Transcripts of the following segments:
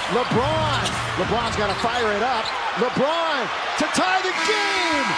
LeBron's got to fire it up. LeBron to tie the game.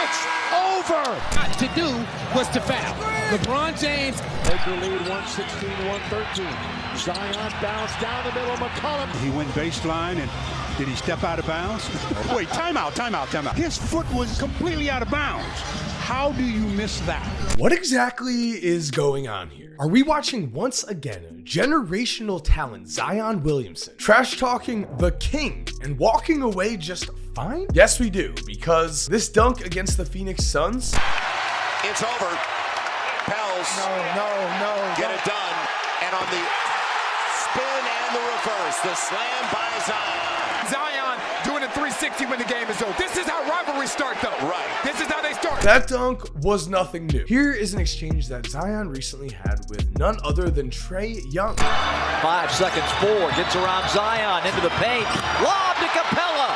It's over. Got to do was to foul. LeBron James. Laker lead 116-113. Zion bounced down the middle. McCollum. He went baseline, and did he step out of bounds? Wait, timeout. His foot was completely out of bounds. How do you miss that? What exactly is going on here? Are we watching once again generational talent Zion Williamson trash talking the king and walking away just fine? Yes, we do, because this dunk against the Phoenix Suns. It's over. Pels. No. Get it done. And on the spin and the reverse, the slam by Zion. Zion doing a 360 when the game is over. This is how rivalries start, though. Right. This is how they start. That dunk was nothing new. Here is an exchange that Zion recently had with none other than Trae Young. 5 seconds, 4, gets around Zion into the paint, lob to Capella.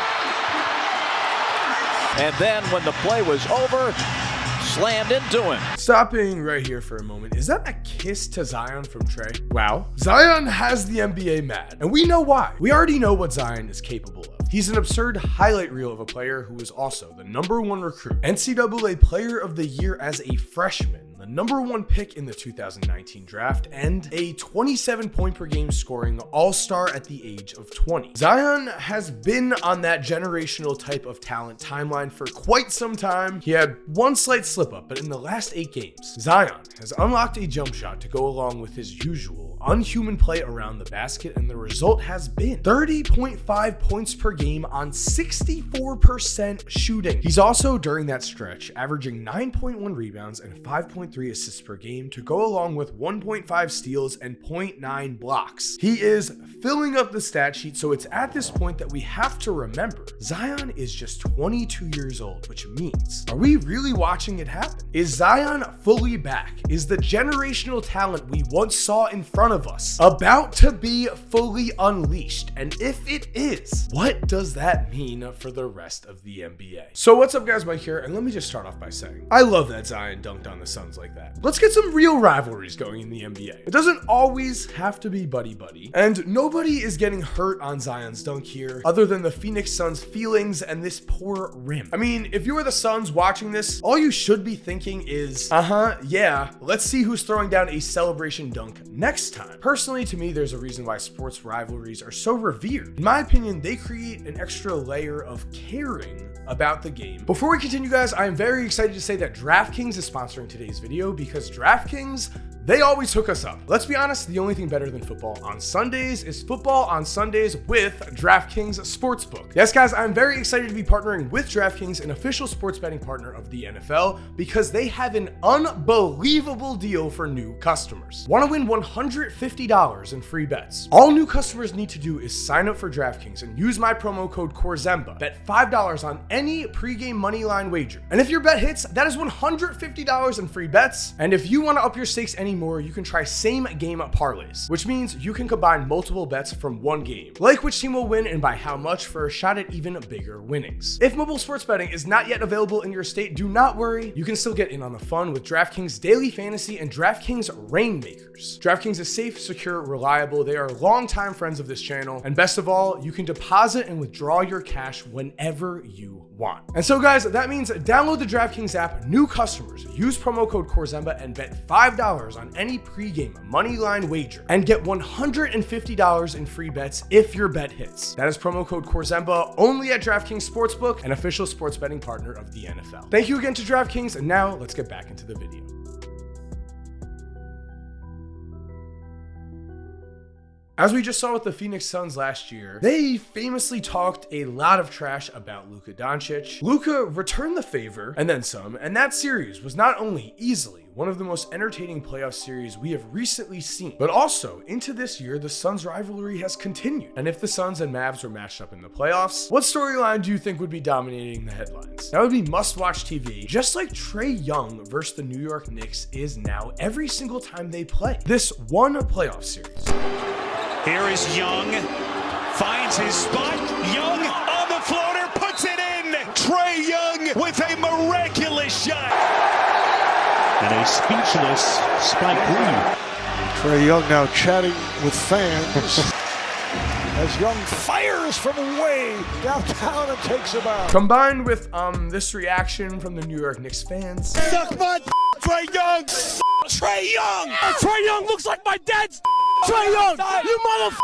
And then when the play was over, slammed into him. Stopping right here for a moment, is that a kiss to Zion from Trae? Wow. Zion has the NBA mad, and we know why. We already know what Zion is capable of. He's an absurd highlight reel of a player who is also the #1 recruit, NCAA Player of the Year as a freshman, the #1 pick in the 2019 draft, and a 27 point per game scoring all-star at the age of 20. Zion has been on that generational type of talent timeline for quite some time. He had one slight slip up, but in the last 8 games, Zion has unlocked a jump shot to go along with his usual unhuman play around the basket, and the result has been 30.5 points per game on 64% shooting. He's also, during that stretch, averaging 9.1 rebounds and 5.3 assists per game to go along with 1.5 steals and 0.9 blocks. He is filling up the stat sheet, so it's at this point that we have to remember Zion is just 22 years old, which means, are we really watching it happen? Is Zion fully back? Is the generational talent we once saw in front of us about to be fully unleashed? And if it is, what does that mean for the rest of the NBA? So what's up, guys? Mike here, and let me just start off by saying I love that Zion dunked on the Suns like that. Let's get some real rivalries going in the NBA. It doesn't always have to be buddy-buddy, and nobody is getting hurt on Zion's dunk here other than the Phoenix Suns' feelings and this poor rim. I mean, if you were the Suns watching this, all you should be thinking is, yeah, let's see who's throwing down a celebration dunk next time. Personally, to me, there's a reason why sports rivalries are so revered. In my opinion, they create an extra layer of caring about the game. Before we continue, guys, I am very excited to say that DraftKings is sponsoring today's video because DraftKings, they always hook us up. Let's be honest, the only thing better than football on Sundays is football on Sundays with DraftKings Sportsbook. Yes, guys, I'm very excited to be partnering with DraftKings, an official sports betting partner of the NFL, because they have an unbelievable deal for new customers. Want to win $150 in free bets? All new customers need to do is sign up for DraftKings and use my promo code Korzemba. Bet $5 on any pregame moneyline wager. And if your bet hits, that is $150 in free bets. And if you want to up your stakes anymore, you can try same game parlays, which means you can combine multiple bets from one game, like which team will win and by how much, for a shot at even bigger winnings. If mobile sports betting is not yet available in your state, do not worry. You can still get in on the fun with DraftKings Daily Fantasy and DraftKings Rainmakers. DraftKings is safe, secure, reliable. They are longtime friends of this channel. And best of all, you can deposit and withdraw your cash whenever you want. And so, guys, that means download the DraftKings app. New customers use promo code Korzemba and bet $5 on any pregame moneyline wager and get $150 in free bets if your bet hits. That is promo code Korzemba only at DraftKings Sportsbook, an official sports betting partner of the NFL. Thank you again to DraftKings, and now let's get back into the video. As we just saw with the Phoenix Suns last year, they famously talked a lot of trash about Luka Doncic. Luka returned the favor and then some, and that series was not only easily one of the most entertaining playoff series we have recently seen, but also into this year, the Suns rivalry has continued. And if the Suns and Mavs were matched up in the playoffs, what storyline do you think would be dominating the headlines? That would be must-watch TV, just like Trae Young versus the New York Knicks is now every single time they play this one playoff series. Here is Young, finds his spot. Young on the floater, puts it in. Trae Young with a miraculous shot. And a speechless Spike Lee. Trae Young now chatting with fans. as Young fires from way downtown and takes him out. Combined with this reaction from the New York Knicks fans. Suck my Trae Young! Trae Young! Trae Young looks like my dad's Trae Young! You motherfucker!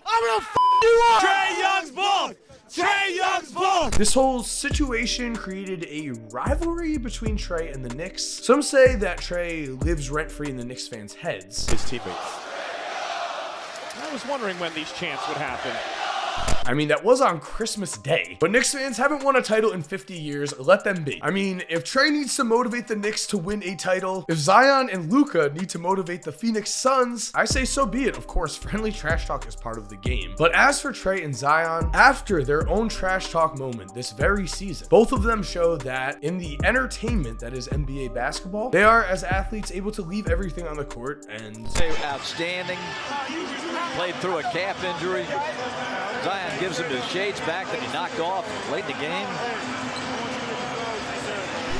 I'm gonna you up! Trae Young's ball! Trae Young's ball! This whole situation created a rivalry between Trae and the Knicks. Some say that Trae lives rent-free in the Knicks fans' heads. His teammates. I was wondering when these chants would happen. I mean, that was on Christmas Day. But Knicks fans haven't won a title in 50 years. Let them be. I mean, if Trae needs to motivate the Knicks to win a title, if Zion and Luka need to motivate the Phoenix Suns, I say so be it. Of course, friendly trash talk is part of the game. But as for Trae and Zion, after their own trash talk moment this very season, both of them show that in the entertainment that is NBA basketball, they are, as athletes, able to leave everything on the court and... Outstanding. Played through a calf injury. Zion gives him his shades back that he knocked off late in the game.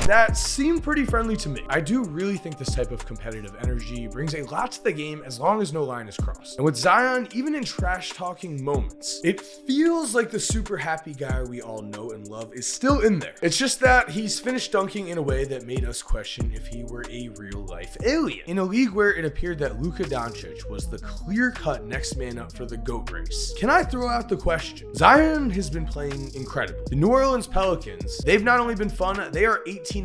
That seemed pretty friendly to me. I do really think this type of competitive energy brings a lot to the game as long as no line is crossed. And with Zion, even in trash talking moments, it feels like the super happy guy we all know and love is still in there. It's just that he's finished dunking in a way that made us question if he were a real life alien. In a league where it appeared that Luka Doncic was the clear-cut next man up for the GOAT race, can I throw out the question? Zion has been playing incredibly. The New Orleans Pelicans, they've not only been fun, they are 18-10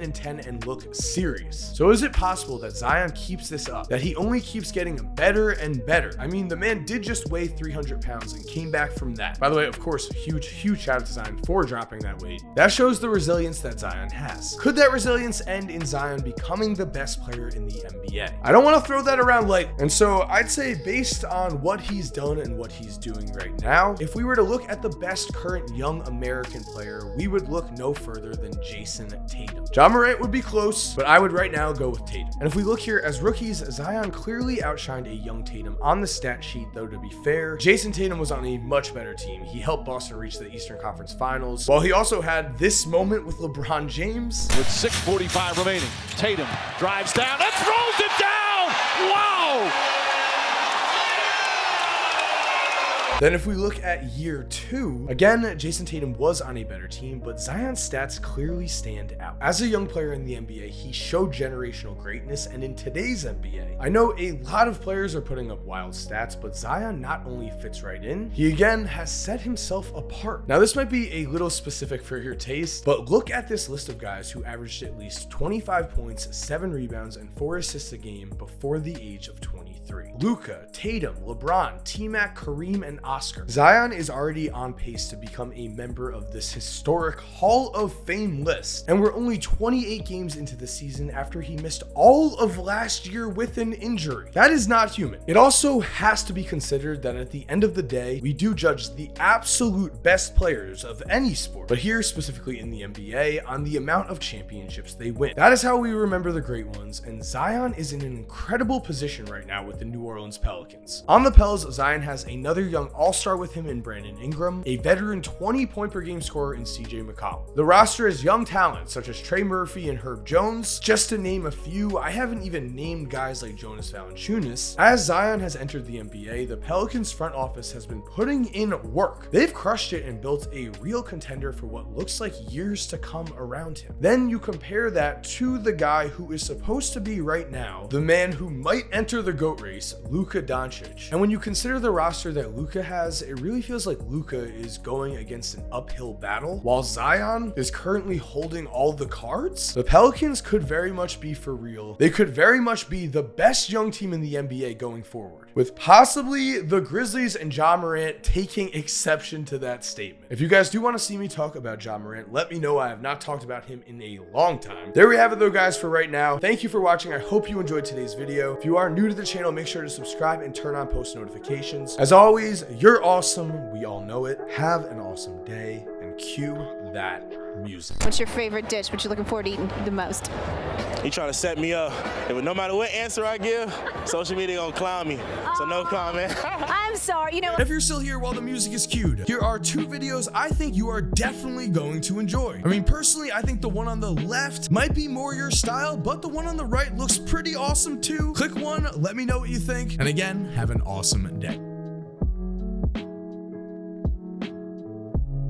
and look serious. So is it possible that Zion keeps this up, that he only keeps getting better and better? I mean, the man did just weigh 300 pounds and came back from that. By the way, of course, huge shout out to Zion for dropping that weight. That shows the resilience that Zion has. Could that resilience end in Zion becoming the best player in the NBA? I don't want to throw that around lightly. And so I'd say based on what he's done and what he's doing right now, if we were to look at the best current young American player, we would look no further than Jason Tatum. Ja Morant would be close, but I would right now go with Tatum. And if we look here as rookies, Zion clearly outshined a young Tatum on the stat sheet, though to be fair, Jason Tatum was on a much better team. He helped Boston reach the Eastern Conference Finals, while he also had this moment with LeBron James. With 6:45 remaining, Tatum drives down and throws it down! Wow! Then if we look at year 2, again, Jason Tatum was on a better team, but Zion's stats clearly stand out. As a young player in the NBA, he showed generational greatness, and in today's NBA, I know a lot of players are putting up wild stats, but Zion not only fits right in, he again has set himself apart. Now this might be a little specific for your taste, but look at this list of guys who averaged at least 25 points, 7 rebounds, and 4 assists a game before the age of 23. Luka, Tatum, LeBron, T-Mac, Kareem, and Oscar. Zion is already on pace to become a member of this historic Hall of Fame list, and we're only 28 games into the season after he missed all of last year with an injury. That is not human. It also has to be considered that at the end of the day, we do judge the absolute best players of any sport, but here specifically in the NBA, on the amount of championships they win. That is how we remember the great ones, and Zion is in an incredible position right now with the New Orleans Pelicans. On the Pels, Zion has another young all-star with him in Brandon Ingram, a veteran 20-point per game scorer in CJ McCollum. The roster has young talent such as Trey Murphy and Herb Jones, just to name a few. I haven't even named guys like Jonas Valanciunas. As Zion has entered the NBA, the Pelicans front office has been putting in work. They've crushed it and built a real contender for what looks like years to come around him. Then you compare that to the guy who is supposed to be right now, the man who might enter the GOAT race, Luka Doncic. And when you consider the roster that Luka has, it really feels like Luka is going against an uphill battle, while Zion is currently holding all the cards. The Pelicans could very much be for real. They could very much be the best young team in the NBA going forward, with possibly the Grizzlies and Ja Morant taking exception to that statement. If you guys do want to see me talk about Ja Morant, let me know. I have not talked about him in a long time. There we have it though, guys, for right now. Thank you for watching. I hope you enjoyed today's video. If you are new to the channel, make sure to subscribe and turn on post notifications. As always, you're awesome. We all know it. Have an awesome day, and cue that music. What's your favorite dish? What you looking forward to eating the most? He trying to set me up. No matter what answer I give, social media gonna clown me. So no comment. I'm sorry, you know. If you're still here while the music is cued, here are 2 videos I think you are definitely going to enjoy. I mean, personally, I think the one on the left might be more your style, but the one on the right looks pretty awesome too. Click one, let me know what you think, and again, have an awesome day.